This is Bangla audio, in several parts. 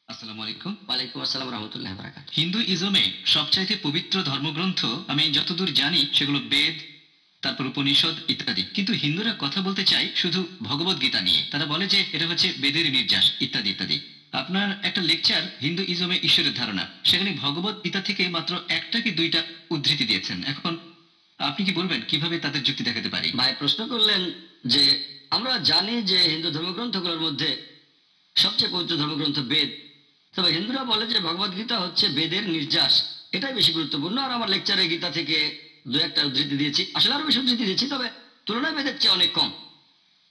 আসসালামু আলাইকুম। ওয়ালাইকুম আসসালাম রহমতুল্লাহ বারাকাত। হিন্দুইজমে সবচাইতে পবিত্র ধর্মগ্রন্থ আমি যতদূর জানি সেগুলো বেদ, তারপর উপনিষদ ইত্যাদি। কিন্তু হিন্দুরা কথা বলতে চায় শুধু ভগবত গীতা নিয়ে। তারা বলে যে এটা হচ্ছে বেদের নির্যাস ইত্যাদি ইত্যাদি। আপনার একটা লেকচার হিন্দুইজমে ঈশ্বরের ধারণা, সেখানে ভগবত গীতা থেকে মাত্র একটা কি দুইটা উদ্ধৃতি দিয়েছেন। এখন আপনি কি বলবেন কিভাবে তাদের যুক্তি দেখাতে পারি? ভাই প্রশ্ন করলেন যে আমরা জানি যে হিন্দু ধর্মগ্রন্থগুলোর মধ্যে সবচেয়ে পবিত্র ধর্মগ্রন্থ বেদ, তবে হিন্দুরা বলে যে ভগবত গীতা হচ্ছে বেদের নির্যাস, এটাই বেশি গুরুত্বপূর্ণ। আর আমার লেকচারে গীতা থেকে দু একটা উদ্ধৃতি দিয়েছি, আসলে আরো বেশি উদ্ধৃতি দিয়েছি, তবে তুলনায় বেদের চেয়ে অনেক কম।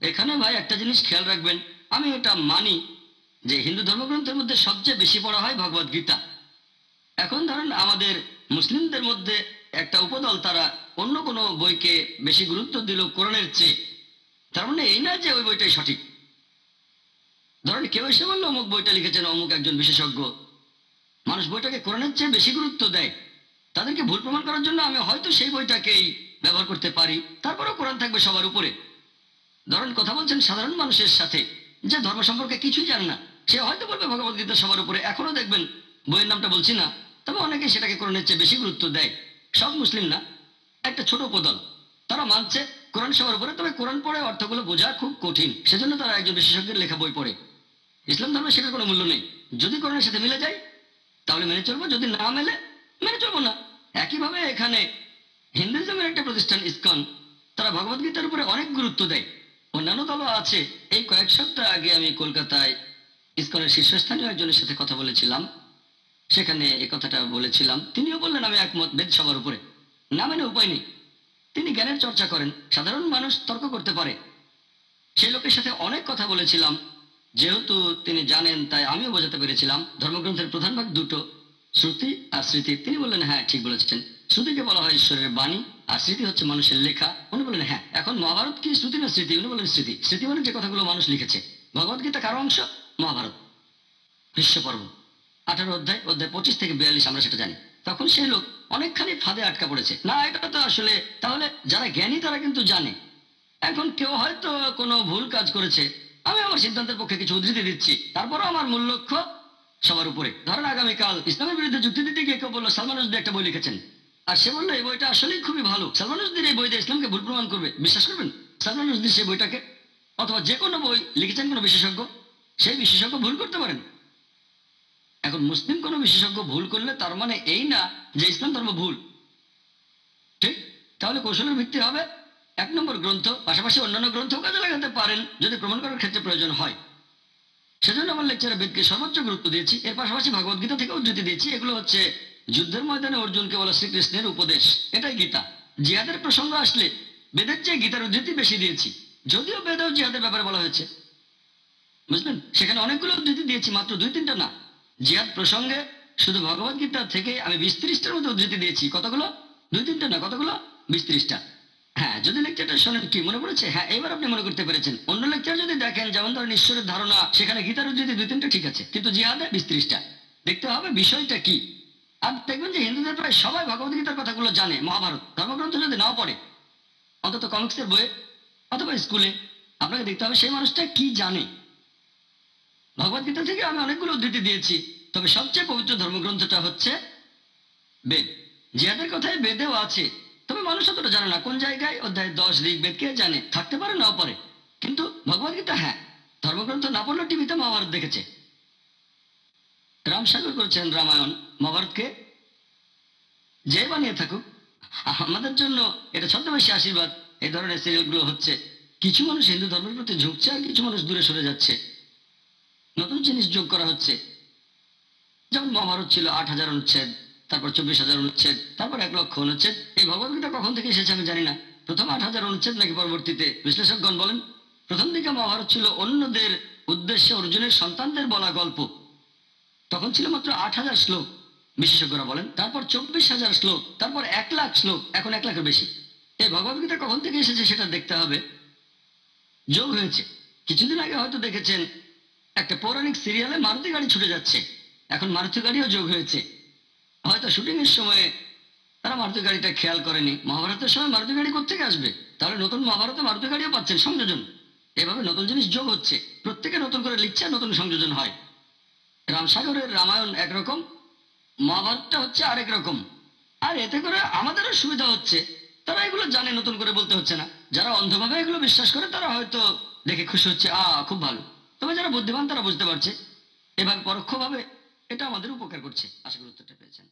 এখানে ভাই একটা জিনিস খেয়াল রাখবেন, আমি এটা মানি যে হিন্দু ধর্মগ্রন্থের মধ্যে সবচেয়ে বেশি পড়া হয় ভগবত গীতা। এখন ধরেন আমাদের মুসলিমদের মধ্যে একটা উপদল, তারা অন্য কোনো বইকে বেশি গুরুত্ব দিল কোরআনের চেয়ে। তার মানে এই না যে ওই বইটাই সঠিক। ধরেন কেউ এসে বললো অমুক বইটা লিখেছেন অমুক একজন বিশেষজ্ঞ, মানুষ বইটাকে কোরআনের চেয়ে বেশি গুরুত্ব দেয়। তাদেরকে ভুল প্রমাণ করার জন্য আমি হয়তো সেই বইটাকেই ব্যবহার করতে পারি, তারপরেও কোরআন থাকবে সবার উপরে। ধরেন কথা বলছেন সাধারণ মানুষের সাথে, যে ধর্ম সম্পর্কে কিছুই জানে না, সে হয়তো বলবে ভগবদ্গীতা সবার উপরে। এখনো দেখবেন, বইয়ের নামটা বলছি না, তবে অনেকে সেটাকে কোরআনের চেয়ে বেশি গুরুত্ব দেয়। সব মুসলিম না, একটা ছোট উপদল, তারা মানছে কোরআন সবার উপরে, তবে কোরআন পড়ে অর্থগুলো বোঝা খুব কঠিন, সেজন্য তারা একজন বিশেষজ্ঞের লেখা বই পড়ে। ইসলাম ধর্মে সেটার কোনো মূল্য নেই। যদি কোরআনের সাথে মিলে যায় তাহলে মেনে চলবো, যদি না মেলে মেনে চলবো না। একইভাবে এখানে হিন্দুইজমের একটা প্রতিষ্ঠান ইসকন, তারা ভগবদ্গীতার উপরে অনেক গুরুত্ব দেয়। অন্যান্য দলও আছে। এই কয়েক সপ্তাহ আগে আমি কলকাতায় ইসকনের শীর্ষস্থানীয় একজনের সাথে কথা বলেছিলাম, সেখানে এই কথাটা বলেছিলাম। তিনিও বললেন আমি একমত, বেদ সবার উপরে। না মেনে উপায় নেই। তিনি জ্ঞানের চর্চা করেন, সাধারণ মানুষ তর্ক করতে পারে। সেই লোকের সাথে অনেক কথা বলেছিলাম, যেহেতু তিনি জানেন তাই আমিও বোঝাতে পেরেছিলাম। ধর্মগ্রন্থের প্রধান ভাগ দুটো, শ্রুতি আর স্মৃতি। তিনি বললেন হ্যাঁ ঠিক বলেছেন, শ্রুতিকে বলা হয় ঈশ্বরের বাণী, আর স্মৃতি হচ্ছে মানুষের লেখা। উনি বললেন হ্যাঁ, এখন মহাভারত কি শ্রুতি না স্মৃতি? উনি বললেন স্মৃতি। স্মৃতি মানে যে কথাগুলো মানুষ লিখেছে। ভগবদ্গীতা কারো অংশ, মহাভারত ভীষ্ম পর্ব 18 অধ্যায়, অধ্যায় 25 থেকে 42 আমরা সেটা জানি। তখন সেই লোক অনেকখানি ফাঁদে আটকা পড়েছে। না, এটা তো আসলে, তাহলে যারা জ্ঞানী তারা কিন্তু জানে। এখন কেউ হয়তো কোনো ভুল কাজ করেছে, আমি আমার সিদ্ধান্তের পক্ষে কিছু উদ্ধৃতি দিচ্ছি, তারপরও আমার মূল লক্ষ্য সবার উপরে। ধরেন আগামীকাল ইসলামের বিরুদ্ধে যুক্তি দিতে গিয়ে কেউ বললো সালমান রুশদি একটা বই লিখেছেন, আর সে বললো এই বইটা আসলেই খুবই ভালো, সালমান রুশদির এই বই দিয়ে ইসলামকে ভুল প্রমাণ করবে, বিশ্বাস করবেন? সালমান রুশদি সেই বইটাকে, অথবা যে কোনো বই লিখেছেন কোনো বিশেষজ্ঞ, সেই বিশেষজ্ঞ ভুল করতে পারেন। এখন মুসলিম কোনো বিশেষজ্ঞ ভুল করলে তার মানে এই না যে ইসলাম ধর্ম ভুল, ঠিক? তাহলে কৌশলের ভিত্তি হবে 1 নম্বর গ্রন্থ, পাশাপাশি অন্যান্য গ্রন্থও কাজে লাগাতে পারেন যদি প্রমাণ করার ক্ষেত্রে প্রয়োজন হয়। সেজন্য আমার লেকচারে বেদকে সর্বোচ্চ গুরুত্ব দিয়েছি। এর পাশাপাশি ভগবদ্গীতা থেকে উদ্ধৃতি দিয়েছি। এগুলো হচ্ছে যুদ্ধের ময়দানে অর্জুনকে বলা শ্রীকৃষ্ণের উপদেশ, এটাই গীতা। জিহাদের প্রসঙ্গ আসলে বেদের চেয়ে গীতার উদ্ধৃতি বেশি দিয়েছি, যদিও বেদেও জিহাদের ব্যাপারে বলা হয়েছে, বুঝলেন? সেখানে অনেকগুলো উদ্ধৃতি দিয়েছি, মাত্র 2-3টা না। জিহাদ প্রসঙ্গে শুধু ভগবদ্গীতা থেকে আমি 20-30টার মতো উদ্ধৃতি দিয়েছি। কতগুলো? 2-3টা না, কতগুলো? 20-30টা। হ্যাঁ, যদি লেকচারটা শোনেন কি মনে পড়েছে? হ্যাঁ, এবার আপনি মনে করতে পেরেছেন। অন্য লেকচার যদি দেখেন, যেমন ধরেন ঈশ্বরের ধারণা, সেখানে গীতার উদ্ধৃতি 2-3টা ঠিক আছে, কিন্তু জিহাদে 20-30টা। দেখতে হবে বিষয়টা কি। আর দেখবেন যে হিন্দুদের প্রায় সবাই ভগবদ্গীতার কথাগুলো জানে। মহাভারত ধর্মগ্রন্থ যদি নাও পড়ে, অন্তত কমিক্সের বইয়ে অথবা স্কুলে আপনাকে দেখতে হবে সেই মানুষটা কি জানে। ভগবদ্গীতা থেকে আমি অনেকগুলো উদ্ধৃতি দিয়েছি, তবে সবচেয়ে পবিত্র ধর্মগ্রন্থটা হচ্ছে বেদ। জিহাদের কথাই বেদেও আছে, তবে মানুষ অতটা জানে না। কোন জায়গায় অধ্যায় 10 ঋগ্বেদ কে জানে, থাকতে পারে নাও পারে, কিন্তু ভগবদ্গীতা হ্যাঁ। ধর্মগ্রন্থ না পড়লে টিভিতে মহাভারত দেখেছে। রামসাগর করেছেন রামায়ণ, মহাভারতকে যে বানিয়ে থাকুক, আমাদের জন্য এটা ছদ্মবেশী আশীর্বাদ। এই ধরনের সিরিয়ালগুলো হচ্ছে, কিছু মানুষ হিন্দু ধর্মের প্রতি ঝুঁকছে আর কিছু মানুষ দূরে সরে যাচ্ছে। নতুন জিনিস যোগ করা হচ্ছে, যেমন মহাভারত ছিল 8,000 অনুচ্ছেদ, তারপর 24,000 অনুচ্ছেদ, তারপর 1,00,000 অনুচ্ছেদ। এই ভগবদ্গীতা কখন থেকে এসেছে আমি জানি না। প্রথম 8,000 অনুচ্ছেদ নাকি পরবর্তীতে, বিশ্লেষকগণ বলেন প্রথম দিকে মহাভারত ছিল অন্যদের উদ্দেশ্যে অর্জুনের সন্তানদের বলা গল্প। তখন ছিল মাত্র 8,000 শ্লোক, বিশেষজ্ঞরা বলেন। তারপর 24,000 শ্লোক, তারপর 1,00,000 শ্লোক, এখন 1,00,000-এর বেশি। এই ভগবদ্গীতা কখন থেকে এসেছে সেটা দেখতে হবে। যোগ হয়েছে। কিছুদিন আগে হয়তো দেখেছেন একটা পৌরাণিক সিরিয়ালে মারুতি গাড়ি ছুটে যাচ্ছে, এখন মারুতি গাড়িও যোগ হয়েছে। হয়তো শুটিং এর সময় তারা মারুতি গাড়িটা খেয়াল করেনি। মহাভারতের সময় মারুতি গাড়ি কোত্থেকে আসবে? তাহলে নতুন মহাভারতে মারুতি গাড়িও পাচ্ছেন, সংযোজন। এভাবে নতুন জিনিস যোগ হচ্ছে, প্রত্যেকে নতুন করে লিখছে, নতুন সংযোজন হয়। রামসাগরের রামায়ণ একরকম, মহাভারতটা হচ্ছে আরেক রকম। আর এতে করে আমাদেরও সুবিধা হচ্ছে, তারা এগুলো জানে, নতুন করে বলতে হচ্ছে না। যারা অন্ধভাবে এগুলো বিশ্বাস করে তারা হয়তো দেখে খুশি হচ্ছে, খুব ভালো। তবে যারা বুদ্ধিমান তারা বুঝতে পারছে, এভাবে পরোক্ষভাবে এটা আমাদের উপকার করছে। আশা করি উত্তরটা পেয়েছেন।